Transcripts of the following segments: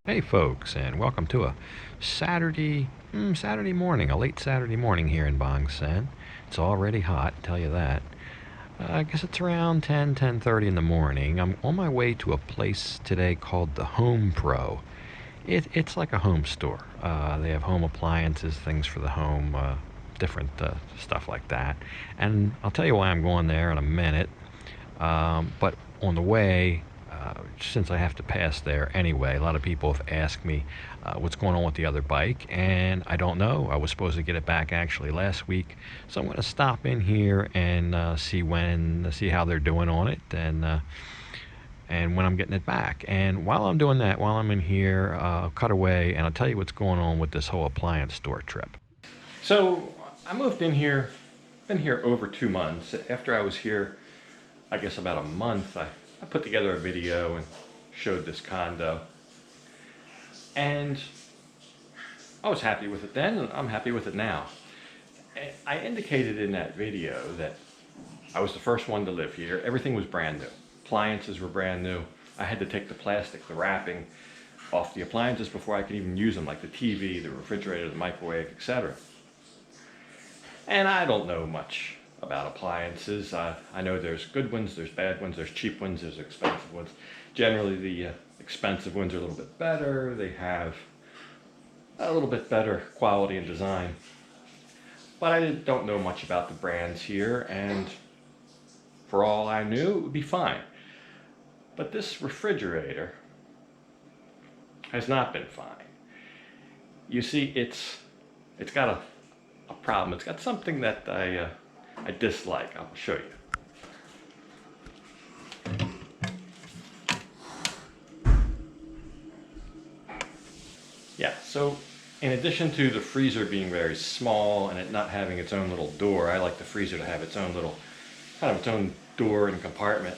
Hey folks, and welcome to a Saturday morning, a late Saturday morning here in Bangsaen. It's already hot, tell you that. I guess it's around 10:30 in the morning. I'm on my way to a place today called the Home Pro. It's like a home store. They have home appliances, things for the home, different stuff like that. And I'll tell you why I'm going there in a minute. But on the way, since I have to pass there anyway, a lot of people have asked me what's going on with the other bike, and I don't know. I was supposed to get it back actually last week, so I'm going to stop in here and see how they're doing on it, and when I'm getting it back. And while I'm doing that, while I'm in here, I'll cut away and I'll tell you what's going on with this whole appliance store trip. So I moved in here, been here over 2 months. After I was here, I guess about a month, I put together a video and showed this condo. And I was happy with it then, and I'm happy with it now. And I indicated in that video that I was the first one to live here. Everything was brand new. Appliances were brand new. I had to take the plastic, the wrapping off the appliances before I could even use them, like the TV, the refrigerator, the microwave, etc. And I don't know much about appliances. I know there's good ones, there's bad ones, there's cheap ones, there's expensive ones. Generally the expensive ones are a little bit better. They have a little bit better quality and design. But I don't know much about the brands here, and for all I knew, it would be fine. But this refrigerator has not been fine. You see, it's got a problem. It's got something that I dislike. I'll show you. Yeah, so in addition to the freezer being very small and it not having its own little door, I like the freezer to have its own little, kind of its own door and compartment.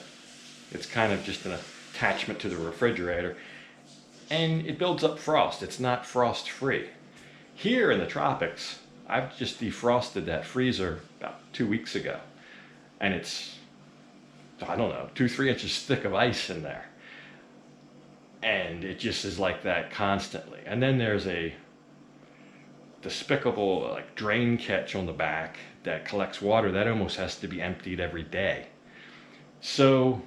It's kind of just an attachment to the refrigerator, and it builds up frost. It's not frost free. Here in the tropics, I've just defrosted that freezer about 2 weeks ago, and it's, I don't know, 2-3 inches thick of ice in there, and it just is like that constantly. And then there's a despicable like drain catch on the back that collects water that almost has to be emptied every day. So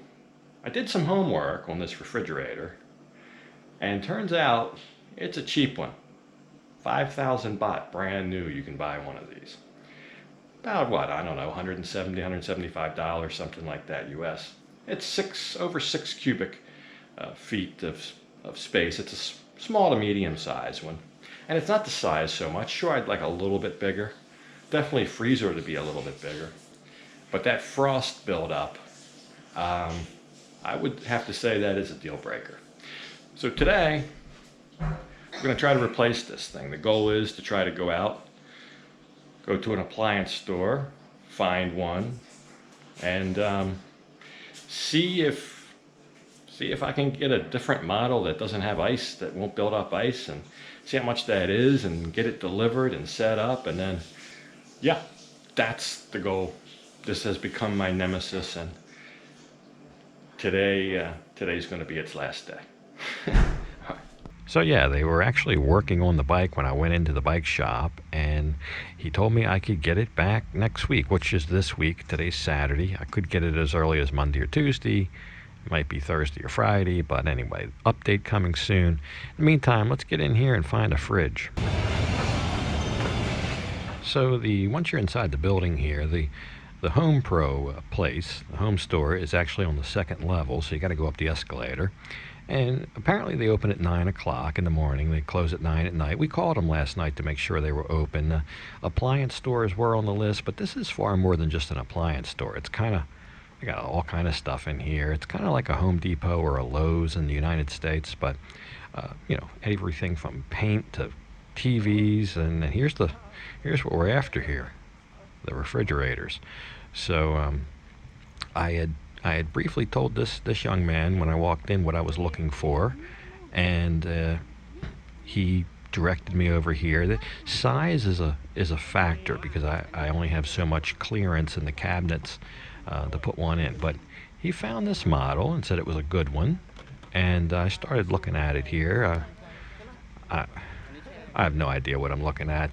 I did some homework on this refrigerator, and turns out it's a cheap one. 5,000 baht, brand new. You can buy one of these. About what, I don't know, $170, $175, something like that US. It's over 6 cubic feet of space. It's a small to medium size one. And it's not the size so much. Sure, I'd like a little bit bigger. Definitely freezer to be a little bit bigger. But that frost buildup, I would have to say that is a deal breaker. So today, we're going to try to replace this thing. The goal is to try to go out, go to an appliance store, find one, and see if I can get a different model that doesn't have ice, that won't build up ice, and see how much that is, and get it delivered and set up, and then, yeah, that's the goal. This has become my nemesis, and today's going to be its last day. So yeah, they were actually working on the bike when I went into the bike shop, and he told me I could get it back next week, which is this week. Today's Saturday. I could get it as early as Monday or Tuesday. It might be Thursday or Friday, but anyway, update coming soon. In the meantime, let's get in here and find a fridge. So once you're inside the building here, the Home Pro place, the home store, is actually on the 2nd level, so you got to go up the escalator. And apparently they open at 9 o'clock in the morning. They close at 9 at night. We called them last night to make sure they were open. Appliance stores were on the list, but this is far more than just an appliance store. It's kind of, they got all kind of stuff in here. It's kind of like a Home Depot or a Lowe's in the United States, but you know, everything from paint to TVs. And here's what we're after here, the refrigerators. So I had briefly told this young man when I walked in what I was looking for, and he directed me over here. The size is a factor because I only have so much clearance in the cabinets to put one in. But he found this model and said it was a good one, and I started looking at it here. I, I have no idea what I'm looking at.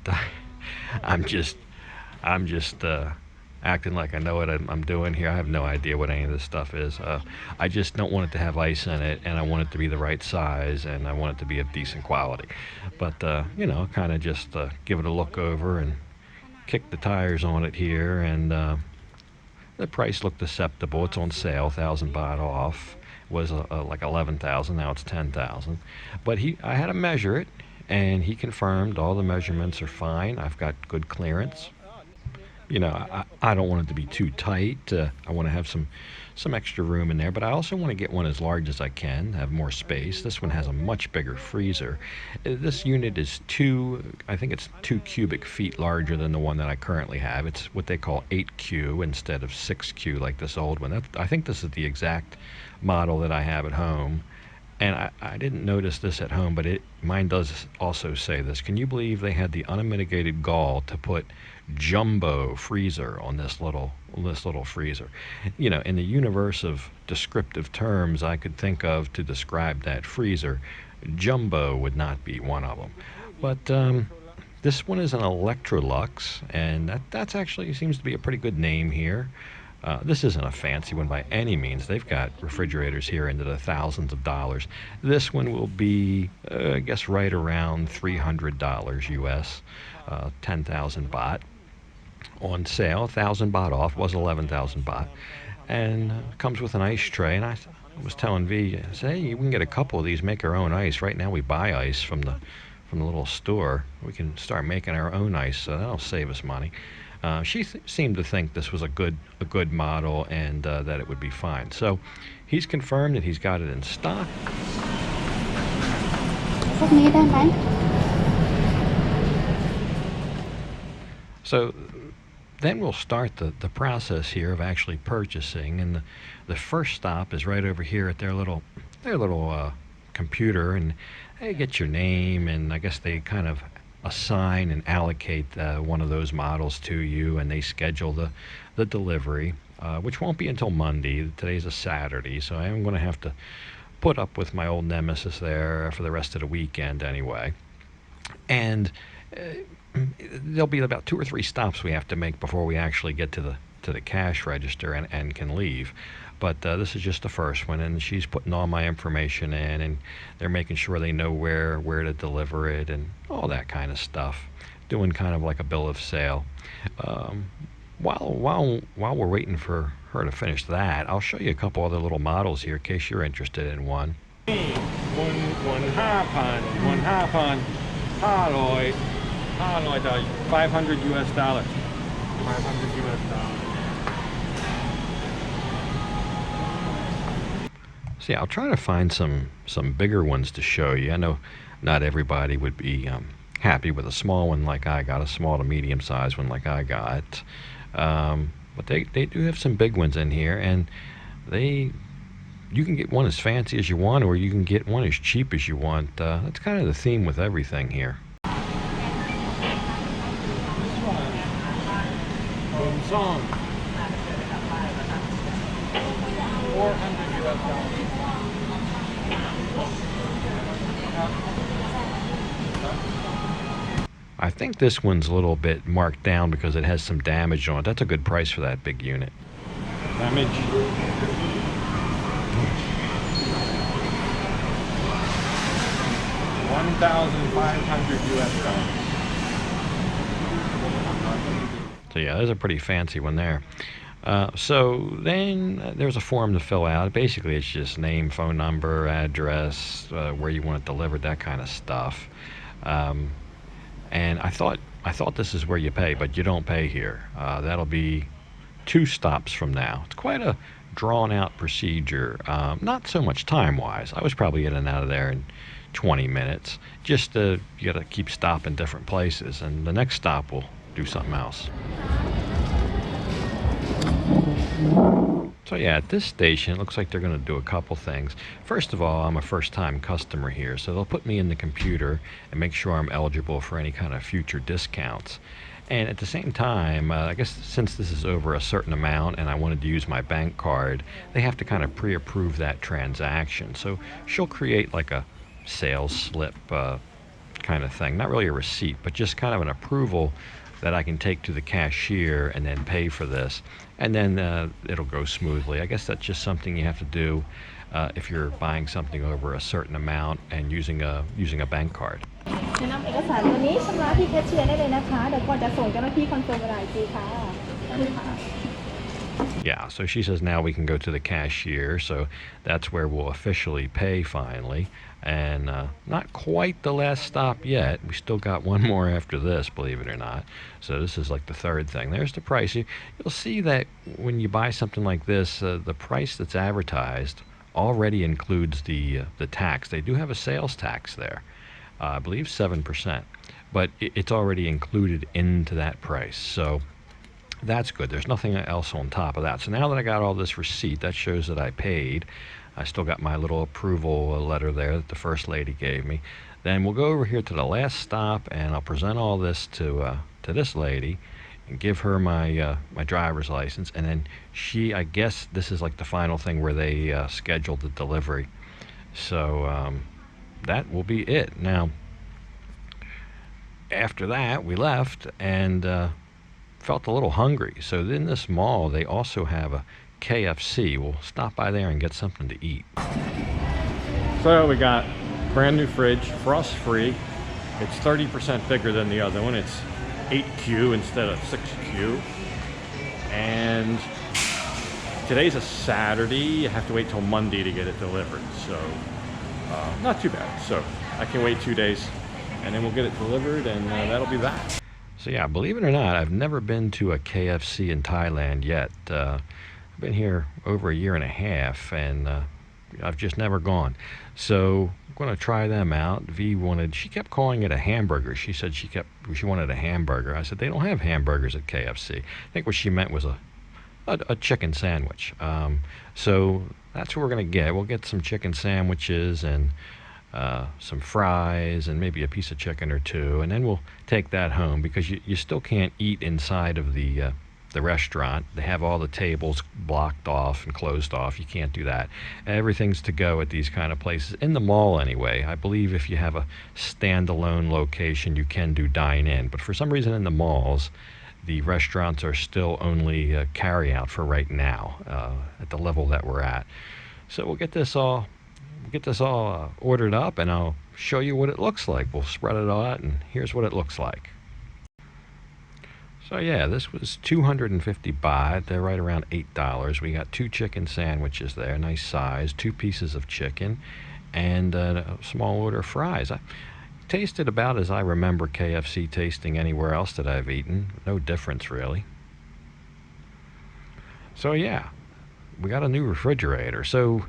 I'm just I'm just acting like I know what I'm doing here. I have no idea what any of this stuff is. I just don't want it to have ice in it, and I want it to be the right size, and I want it to be of decent quality. But kind of just give it a look over and kick the tires on it here, and the price looked acceptable. It's on sale, 1,000 baht off. Was like 11,000. Now it's 10,000. But I had to measure it, and he confirmed all the measurements are fine. I've got good clearance. I don't want it to be too tight. I want to have some extra room in there, but I also want to get one as large as I can, have more space. This one has a much bigger freezer. This unit is I think it's 2 cubic feet larger than the one that I currently have. It's what they call 8Q instead of 6Q like this old one. I think this is the exact model that I have at home. And I didn't notice this at home, but mine does also say this. Can you believe they had the unmitigated gall to put jumbo freezer on this little freezer? In the universe of descriptive terms I could think of to describe that freezer, jumbo would not be one of them. But this one is an Electrolux, and that's actually seems to be a pretty good name here. This isn't a fancy one by any means. They've got refrigerators here into the thousands of dollars. This one will be, I guess, right around $300 US, 10,000 baht. On sale, 1,000 baht off, was 11,000 baht. And comes with an ice tray. And I was telling V, I said, hey, we can get a couple of these, make our own ice. Right now we buy ice from the little store. We can start making our own ice, so that'll save us money. She seemed to think this was a good model, and that it would be fine. So he's confirmed that he's got it in stock. So then we'll start the process here of actually purchasing, and the first stop is right over here at their little computer, and they get your name, and I guess they kind of assign and allocate one of those models to you, and they schedule the delivery, which won't be until Monday. Today's a Saturday, so I am going to have to put up with my old Nemesis there for the rest of the weekend anyway. And there'll be about 2 or 3 stops we have to make before we actually get to the cash register and can leave. But this is just the first one, and she's putting all my information in, and they're making sure they know where to deliver it and all that kind of stuff. Doing kind of like a bill of sale. While we're waiting for her to finish that, I'll show you a couple other little models here in case you're interested in one. 500 US dollars. 500 US dollars. See, I'll try to find some bigger ones to show you. I know not everybody would be happy with a small one like I got, a small to medium sized one like I got. But they do have some big ones in here, and you can get one as fancy as you want, or you can get one as cheap as you want. That's kind of the theme with everything here. Bangsaen 400 US dollars. I think this one's a little bit marked down because it has some damage on it. That's a good price for that big unit. Damage. 1,500 US dollars. So yeah, there's a pretty fancy one there. So then there's a form to fill out. Basically, it's just name, phone number, address, where you want it delivered, that kind of stuff. And I thought this is where you pay, but you don't pay here. That'll be 2 stops from now. It's quite a drawn-out procedure. Not so much time-wise. I was probably in and out of there in 20 minutes. Just you got to keep stopping different places, and the next stop will do something else. So yeah, at this station, it looks like they're going to do a couple things. First of all, I'm a first-time customer here, so they'll put me in the computer and make sure I'm eligible for any kind of future discounts. And at the same time, I guess since this is over a certain amount and I wanted to use my bank card, they have to kind of pre-approve that transaction. So she'll create like a sales slip kind of thing. Not really a receipt, but just kind of an approval that I can take to the cashier and then pay for this, and then it'll go smoothly. I guess that's just something you have to do if you're buying something over a certain amount and using a bank card. แนะนำเอกสารตัวนี้ชำระที่แคชเชียร์ได้เลยนะคะเดี๋ยวก่อนจะส่งเจ้าหน้าที่คอนเฟิร์มเวลาอีกทีค่ะ Yeah, so she says now we can go to the cashier, so that's where we'll officially pay finally. And not quite the last stop yet. We still got one more after this, believe it or not. So this is like the third thing. There's the price. You'll see that when you buy something like this, the price that's advertised already includes the tax. They do have a sales tax there. I believe 7%, but it's already included into that price. So that's good. There's nothing else on top of that. So now that I got all this receipt, that shows that I paid. I still got my little approval letter there that the first lady gave me. Then we'll go over here to the last stop, and I'll present all this to this lady and give her my my driver's license. And then she, I guess this is like the final thing where they schedule the delivery. So that will be it. Now, after that, we left and felt a little hungry. So in this mall, they also have a KFC. We'll stop by there and get something to eat. So we got brand new fridge, frost free. It's 30% bigger than the other one. It's 8Q instead of 6Q. And today's a Saturday. You have to wait till Monday to get it delivered. So not too bad. So I can wait 2 days and then we'll get it delivered, and that'll be that. So yeah, believe it or not, I've never been to a KFC in Thailand yet. I've been here over a year and a half, and I've just never gone. So I'm going to try them out. She kept calling it a hamburger. She said she wanted a hamburger. I said, they don't have hamburgers at KFC. I think what she meant was a chicken sandwich. So that's what we're going to get. We'll get some chicken sandwiches and some fries and maybe a piece of chicken or two, and then we'll take that home, because you still can't eat inside of the restaurant. They have all the tables blocked off and closed off. You can't do that. Everything's to go at these kind of places, in the mall anyway. I believe if you have a standalone location, you can do dine-in, but for some reason in the malls, the restaurants are still only carry-out for right now at the level that we're at. So we'll get this all ordered up, and I'll show you what it looks like. We'll spread it out, and here's what it looks like. So yeah, this was 250 baht. They're right around $8. We got 2 chicken sandwiches there, nice size, 2 pieces of chicken, and a small order of fries. I tasted about as I remember KFC tasting anywhere else that I've eaten. No difference really. So yeah, we got a new refrigerator. So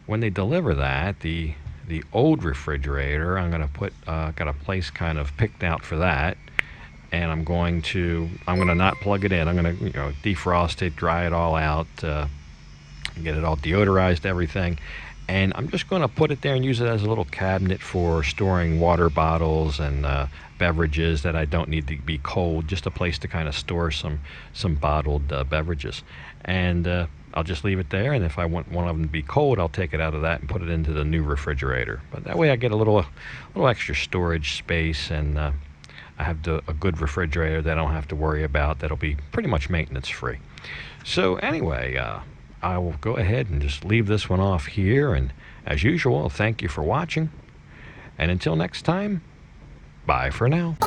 when they deliver that, the old refrigerator, I'm gonna put got a place kind of picked out for that, and I'm gonna not plug it in. I'm gonna defrost it, dry it all out, get it all deodorized, everything, and I'm just gonna put it there and use it as a little cabinet for storing water bottles and beverages that I don't need to be cold. Just a place to kind of store some bottled beverages, and I'll just leave it there, and if I want one of them to be cold, I'll take it out of that and put it into the new refrigerator. But that way I get a little extra storage space, and I have a good refrigerator that I don't have to worry about. That'll be pretty much maintenance free. So anyway, I will go ahead and just leave this one off here, and as usual, thank you for watching, and until next time, bye for now.